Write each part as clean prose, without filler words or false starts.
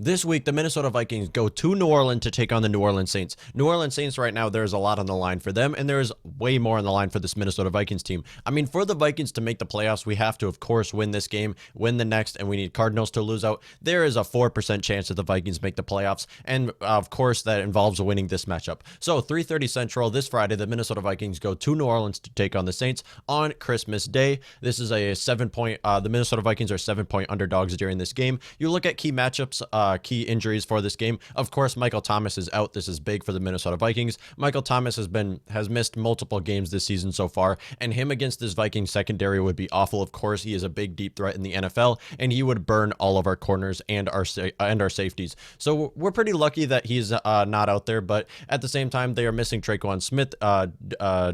This week, the Minnesota Vikings go to New Orleans to take on the New Orleans Saints. New Orleans Saints right now, there's a lot on the line for them, and there's way more on the line for this Minnesota Vikings team. I mean, for the Vikings to make the playoffs, we have to, of course, win this game, win the next, and we need Cardinals to lose out. There is a 4% chance that the Vikings make the playoffs, and of course, that involves winning this matchup. So, 3:30 Central this Friday, the Minnesota Vikings go to New Orleans to take on the Saints on Christmas Day. This is a 7-point, the Minnesota Vikings are 7-point underdogs during this game. You look at key matchups, key injuries for this game. Of course, Michael Thomas is out. This is big for the Minnesota Vikings. Michael Thomas has missed multiple games this season so far, and him against this Vikings secondary would be awful. Of course, he is a big deep threat in the NFL, and he would burn all of our corners and our safeties. So we're pretty lucky that he's not out there, but at the same time, they are missing Traquan Smith.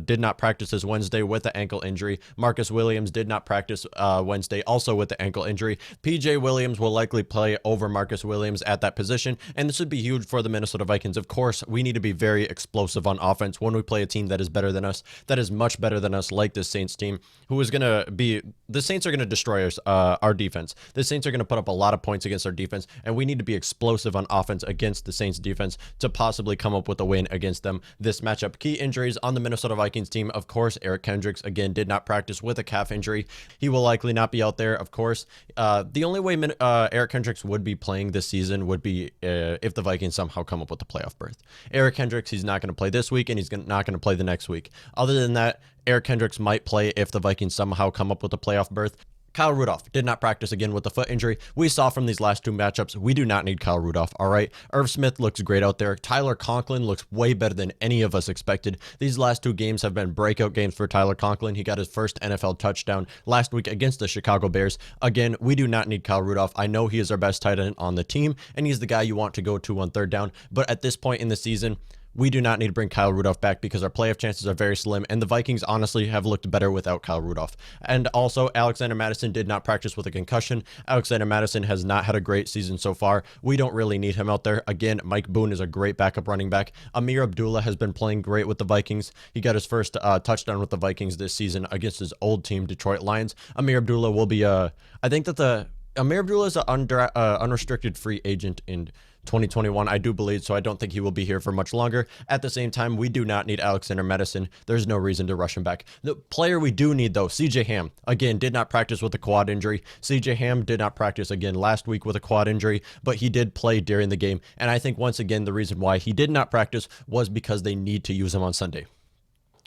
Did not practice this Wednesday with the ankle injury. Marcus Williams did not practice Wednesday, also with the ankle injury. PJ Williams will likely play over Marcus Williams at that position, and this would be huge for the Minnesota Vikings. Of course, we need to be very explosive on offense when we play a team that is better than us, that is much better than us, like this Saints team, who is going to be, the Saints are going to destroy our defense. The Saints are going to put up a lot of points against our defense, and we need to be explosive on offense against the Saints defense to possibly come up with a win against them this matchup. Key injuries on the Minnesota Vikings team, of course, Eric Kendricks, again, did not practice with a calf injury. He will likely not be out there, of course. The only way Eric Kendricks would be playing this season would be if the Vikings somehow come up with a playoff berth. Eric Kendricks, he's not going to play this week, and he's not going to play the next week. Other than that, Eric Kendricks might play if the Vikings somehow come up with a playoff berth. Kyle Rudolph did not practice again with the foot injury. We saw from these last two matchups, we do not need Kyle Rudolph, all right? Irv Smith looks great out there. Tyler Conklin looks way better than any of us expected. These last two games have been breakout games for Tyler Conklin. He got his first NFL touchdown last week against the Chicago Bears. Again, we do not need Kyle Rudolph. I know he is our best tight end on the team, and he's the guy you want to go to on third down. But at this point in the season, we do not need to bring Kyle Rudolph back because our playoff chances are very slim, and the Vikings honestly have looked better without Kyle Rudolph. And also, Alexander Mattison did not practice with a concussion. Alexander Mattison has not had a great season so far. We don't really need him out there. Again, Mike Boone is a great backup running back. Amir Abdullah has been playing great with the Vikings. He got his first touchdown with the Vikings this season against his old team, Detroit Lions. Amir Abdullah will be, I think that Amir Abdullah is an unrestricted free agent in 2021, I do believe, so I don't think he will be here for much longer. At the same time, we do not need Alexander Mattison. There's no reason to rush him back. The player we do need, though, CJ Ham, again, did not practice with a quad injury. CJ Ham did not practice again last week with a quad injury, but he did play during the game. And I think, once again, the reason why he did not practice was because they need to use him on Sunday.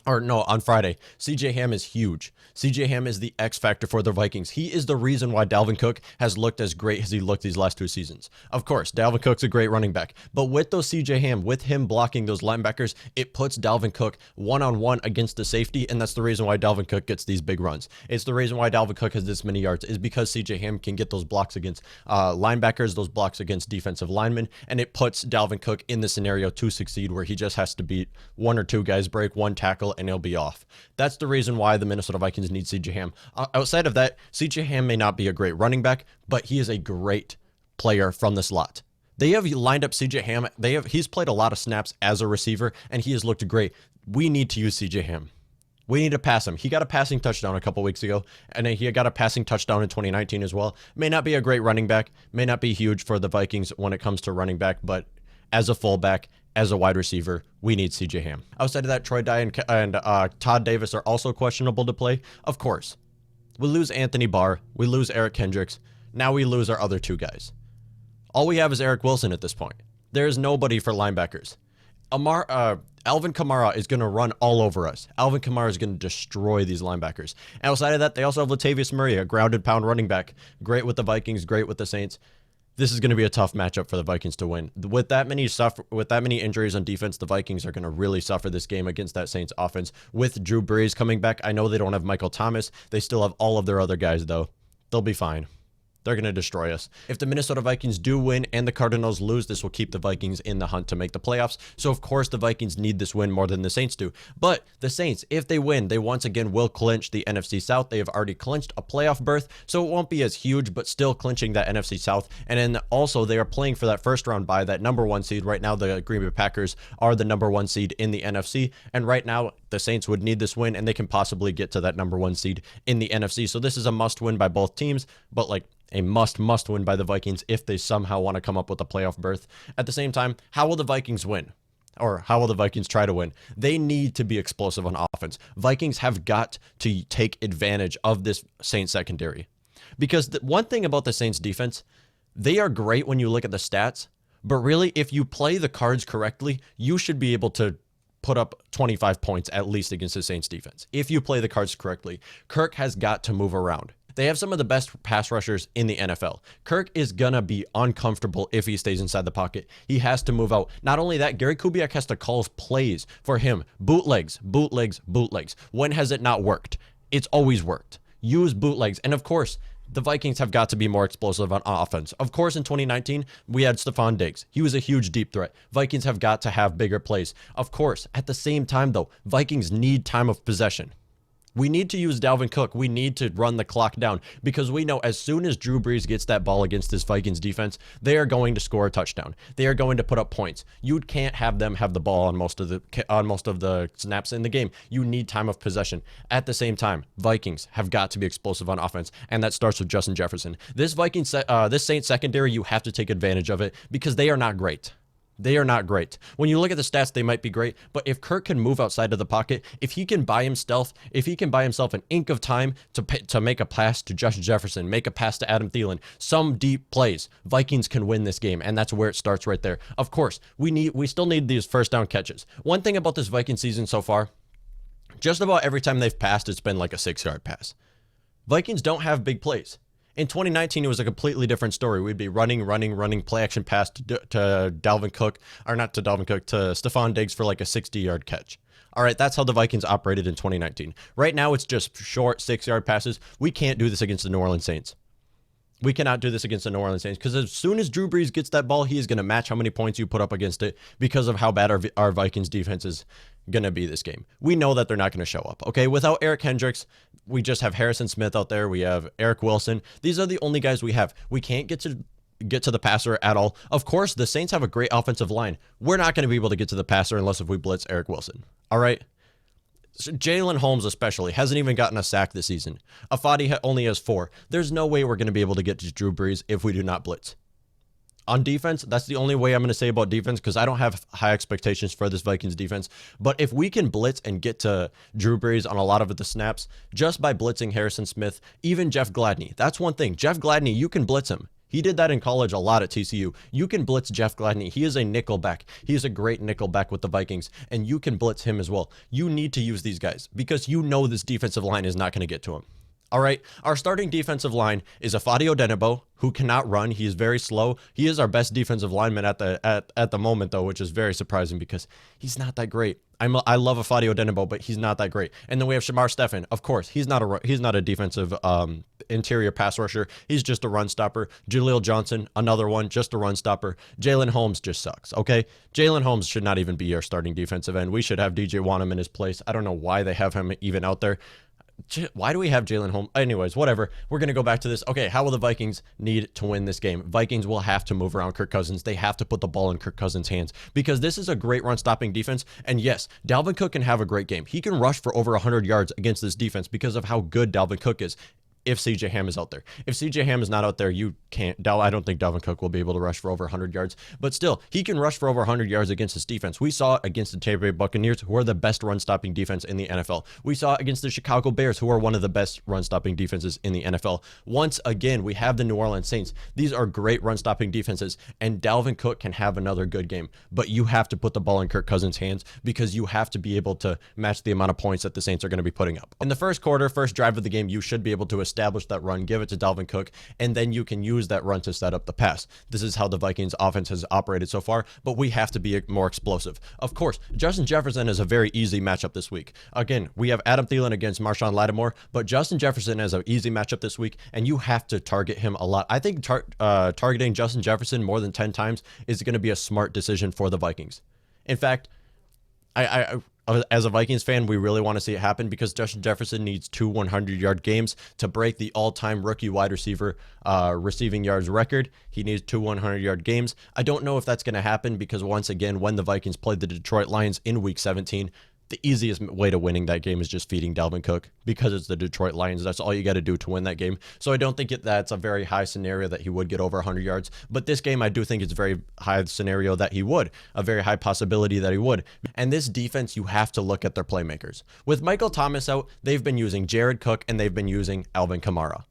Or no, on Friday. CJ Ham is huge. CJ Ham is the X factor for the Vikings. He is the reason why Dalvin Cook has looked as great as he looked these last two seasons. Of course, Dalvin Cook's a great running back, but with those CJ Ham, with him blocking those linebackers, it puts Dalvin Cook one-on-one against the safety, and that's the reason why Dalvin Cook gets these big runs. It's the reason why Dalvin Cook has this many yards, is because CJ Ham can get those blocks against linebackers, those blocks against defensive linemen, and it puts Dalvin Cook in the scenario to succeed where he just has to beat one or two guys, break one tackle, and he'll be off. That's the reason why the Minnesota Vikings need CJ Ham. Outside of that, CJ Ham may not be a great running back, but he is a great player from the slot. They have lined up CJ Ham. He's played a lot of snaps as a receiver, and he has looked great. We need to use CJ Ham. We need to pass him. He got a passing touchdown a couple weeks ago, and he got a passing touchdown in 2019 as well. May not be a great running back, may not be huge for the Vikings when it comes to running back, but as a fullback, as a wide receiver, we need CJ Ham. Outside of that, Troy Dye and Todd Davis are also questionable to play. Of course, we lose Anthony Barr. We lose Eric Kendricks. Now we lose our other two guys. All we have is Eric Wilson at this point. There is nobody for linebackers. Alvin Kamara is going to run all over us. Alvin Kamara is going to destroy these linebackers. Outside of that, they also have Latavius Murray, a grounded pound running back. Great with the Vikings, great with the Saints. This is going to be a tough matchup for the Vikings to win. With that many injuries on defense, the Vikings are going to really suffer this game against that Saints offense. With Drew Brees coming back, I know they don't have Michael Thomas. They still have all of their other guys, though. They'll be fine. They're going to destroy us. If the Minnesota Vikings do win and the Cardinals lose, this will keep the Vikings in the hunt to make the playoffs. So, of course, the Vikings need this win more than the Saints do. But the Saints, if they win, they once again will clinch the NFC South. They have already clinched a playoff berth, so it won't be as huge, but still clinching that NFC South. And then also, they are playing for that first round bye, that number one seed. Right now, the Green Bay Packers are the number one seed in the NFC. And right now, the Saints would need this win, and they can possibly get to that number one seed in the NFC. So this is a must win by both teams. But, like, A must win by the Vikings if they somehow want to come up with a playoff berth. At the same time, how will the Vikings win? Or how will the Vikings try to win? They need to be explosive on offense. Vikings have got to take advantage of this Saints secondary. Because the one thing about the Saints defense, they are great when you look at the stats, but really, if you play the cards correctly, you should be able to put up 25 points at least against the Saints defense. If you play the cards correctly, Kirk has got to move around. They have some of the best pass rushers in the NFL. Kirk is going to be uncomfortable if he stays inside the pocket. He has to move out. Not only that, Gary Kubiak has to call plays for him. Bootlegs, bootlegs, bootlegs. When has it not worked? It's always worked. Use bootlegs. And of course, the Vikings have got to be more explosive on offense. Of course, in 2019, we had Stephon Diggs. He was a huge deep threat. Vikings have got to have bigger plays. Of course, at the same time, though, Vikings need time of possession. We need to use Dalvin Cook. We need to run the clock down because we know as soon as Drew Brees gets that ball against this Vikings defense, they are going to score a touchdown. They are going to put up points. You can't have them have the ball on most of the snaps in the game. You need time of possession. At the same time, Vikings have got to be explosive on offense, and that starts with Justin Jefferson. This Saints secondary, you have to take advantage of it because they are not great. They are not great. When you look at the stats, they might be great, but if Kirk can move outside of the pocket, if he can buy himself an ink of time to make a pass to Justin Jefferson, make a pass to Adam Thielen, some deep plays, Vikings can win this game, and that's where it starts right there. Of course, we still need these first down catches. One thing about this Viking season so far, just about every time they've passed, it's been like a 6-yard pass. Vikings don't have big plays. In 2019, it was a completely different story. We'd be running, play action pass to Dalvin Cook, or not to Dalvin Cook, to Stephon Diggs for like a 60-yard catch. All right, that's how the Vikings operated in 2019. Right now, it's just short 6-yard passes. We can't do this against the New Orleans Saints. We cannot do this against the New Orleans Saints because as soon as Drew Brees gets that ball, he is going to match how many points you put up against it because of how bad our Vikings defense is going to be this game. We know that they're not going to show up, okay? Without Eric Hendricks, we just have Harrison Smith out there. We have Eric Wilson. These are the only guys we have. We can't get to the passer at all. Of course, the Saints have a great offensive line. We're not going to be able to get to the passer unless if we blitz Eric Wilson, all right? So Jalen Holmes especially hasn't even gotten a sack this season. Afadi only has 4. There's no way we're going to be able to get to Drew Brees if we do not blitz. On defense, that's the only way I'm going to say about defense because I don't have high expectations for this Vikings defense. But if we can blitz and get to Drew Brees on a lot of the snaps, just by blitzing Harrison Smith, even Jeff Gladney, that's one thing. Jeff Gladney, you can blitz him. He did that in college a lot at TCU. You can blitz Jeff Gladney. He is a nickelback. He is a great nickelback with the Vikings, and you can blitz him as well. You need to use these guys because you know this defensive line is not going to get to him. All right, our starting defensive line is Afadi Odenigbo, who cannot run. He is very slow. He is our best defensive lineman at the moment, though, which is very surprising because he's not that great. I love Afadi Odenigbo, but he's not that great. And then we have Shamar Stephen. Of course, he's not a defensive interior pass rusher. He's just a run stopper. Jaleel Johnson, another one, just a run stopper. Jalen Holmes just sucks, okay? Jalen Holmes should not even be our starting defensive end. We should have DJ Wanham in his place. I don't know why they have him even out there. Why do we have Jalen Holmes? Anyways, whatever. We're going to go back to this. Okay, how will the Vikings need to win this game? Vikings will have to move around Kirk Cousins. They have to put the ball in Kirk Cousins' hands because this is a great run-stopping defense. And yes, Dalvin Cook can have a great game. He can rush for over 100 yards against this defense because of how good Dalvin Cook is. If CJ Ham is out there. If CJ Ham is not out there, you can't. I don't think Dalvin Cook will be able to rush for over 100 yards. But still, he can rush for over 100 yards against this defense. We saw it against the Tampa Bay Buccaneers, who are the best run-stopping defense in the NFL. We saw it against the Chicago Bears, who are one of the best run-stopping defenses in the NFL. Once again, we have the New Orleans Saints. These are great run-stopping defenses, and Dalvin Cook can have another good game. But you have to put the ball in Kirk Cousins' hands because you have to be able to match the amount of points that the Saints are going to be putting up. In the first quarter, first drive of the game, you should be able to establish that run, give it to Dalvin Cook, and then you can use that run to set up the pass. This is how the Vikings offense has operated so far, but we have to be more explosive. Of course, Justin Jefferson is a very easy matchup this week. Again, we have Adam Thielen against Marshawn Lattimore, but Justin Jefferson is an easy matchup this week, and you have to target him a lot. I think targeting Justin Jefferson more than 10 times is going to be a smart decision for the Vikings. In fact, as a Vikings fan, we really want to see it happen because Justin Jefferson needs 2 100-yard games to break the all-time rookie wide receiver receiving yards record. He needs 2 100-yard games. I don't know if that's going to happen because, once again, when the Vikings played the Detroit Lions in Week 17, the easiest way to winning that game is just feeding Dalvin Cook because it's the Detroit Lions. That's all you got to do to win that game. So I don't think that's a very high scenario that he would get over 100 yards. But this game, I do think it's a very high scenario that he would, a very high possibility that he would. And this defense, you have to look at their playmakers. With Michael Thomas out, they've been using Jared Cook and they've been using Alvin Kamara.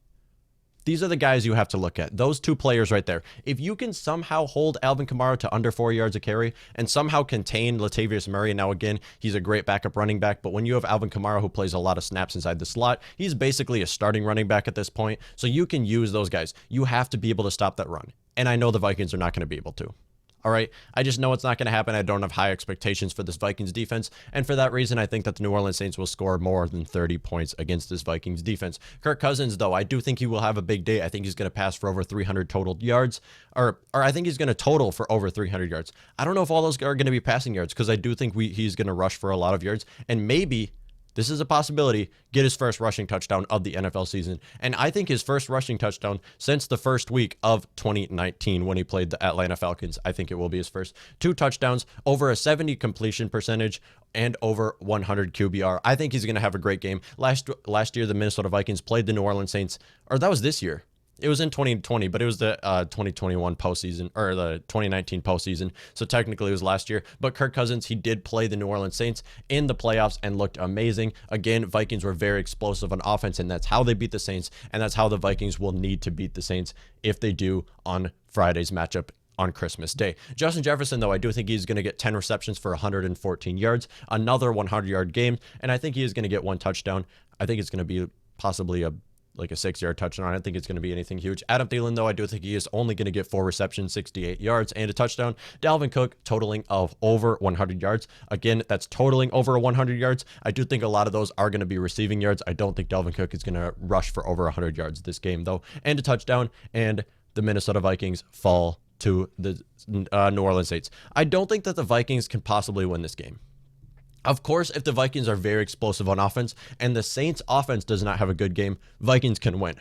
These are the guys you have to look at. Those two players right there. If you can somehow hold Alvin Kamara to under 4 yards a carry and somehow contain Latavius Murray, now again, he's a great backup running back, but when you have Alvin Kamara who plays a lot of snaps inside the slot, he's basically a starting running back at this point. So you can use those guys. You have to be able to stop that run. And I know the Vikings are not going to be able to. All right. I just know it's not going to happen. I don't have high expectations for this Vikings defense. And for that reason, I think that the New Orleans Saints will score more than 30 points against this Vikings defense. Kirk Cousins, though, I do think he will have a big day. I think he's going to pass for over 300 total yards, or I think he's going to total for over 300 yards. I don't know if all those are going to be passing yards because I do think he's going to rush for a lot of yards, and maybe this is a possibility, get his first rushing touchdown of the NFL season. And I think his first rushing touchdown since the first week of 2019 when he played the Atlanta Falcons. I think it will be his first. 2 touchdowns, over a 70 completion percentage, and over 100 QBR. I think he's going to have a great game. Last year, the Minnesota Vikings played the New Orleans Saints, or that was this year. It was in 2020, but it was the 2021 postseason, or the 2019 postseason. So technically it was last year. But Kirk Cousins, he did play the New Orleans Saints in the playoffs and looked amazing. Again, Vikings were very explosive on offense, and that's how they beat the Saints. And that's how the Vikings will need to beat the Saints if they do on Friday's matchup on Christmas Day. Justin Jefferson, though, I do think he's going to get 10 receptions for 114 yards, another 100-yard game, and I think he is going to get 1 touchdown. I think it's going to be possibly a 6-yard touchdown. I don't think it's going to be anything huge. Adam Thielen, though, I do think he is only going to get 4 receptions, 68 yards, and a touchdown. Dalvin Cook totaling of over 100 yards. Again, that's totaling over 100 yards. I do think a lot of those are going to be receiving yards. I don't think Dalvin Cook is going to rush for over 100 yards this game, though, and a touchdown, and the Minnesota Vikings fall to the New Orleans Saints. I don't think that the Vikings can possibly win this game. Of course, if the Vikings are very explosive on offense and the Saints offense does not have a good game, Vikings can win.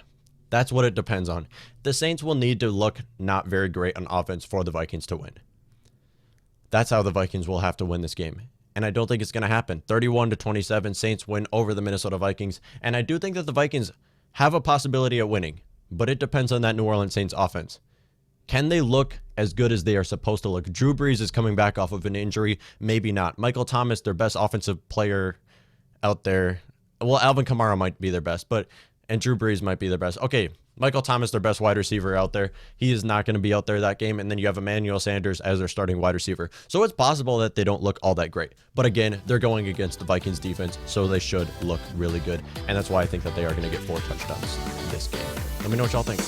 That's what it depends on. The Saints will need to look not very great on offense for the Vikings to win. That's how the Vikings will have to win this game. And I don't think it's going to happen. 31-27, Saints win over the Minnesota Vikings. And I do think that the Vikings have a possibility of winning, but it depends on that New Orleans Saints offense. Can they look as good as they are supposed to look? Drew Brees is coming back off of an injury. Maybe not. Michael Thomas, their best offensive player out there. Well, Alvin Kamara might be their best, and Drew Brees might be their best. Okay, Michael Thomas, their best wide receiver out there. He is not going to be out there that game. And then you have Emmanuel Sanders as their starting wide receiver. So it's possible that they don't look all that great. But again, they're going against the Vikings defense, so they should look really good. And that's why I think that they are going to get 4 touchdowns this game. Let me know what y'all think.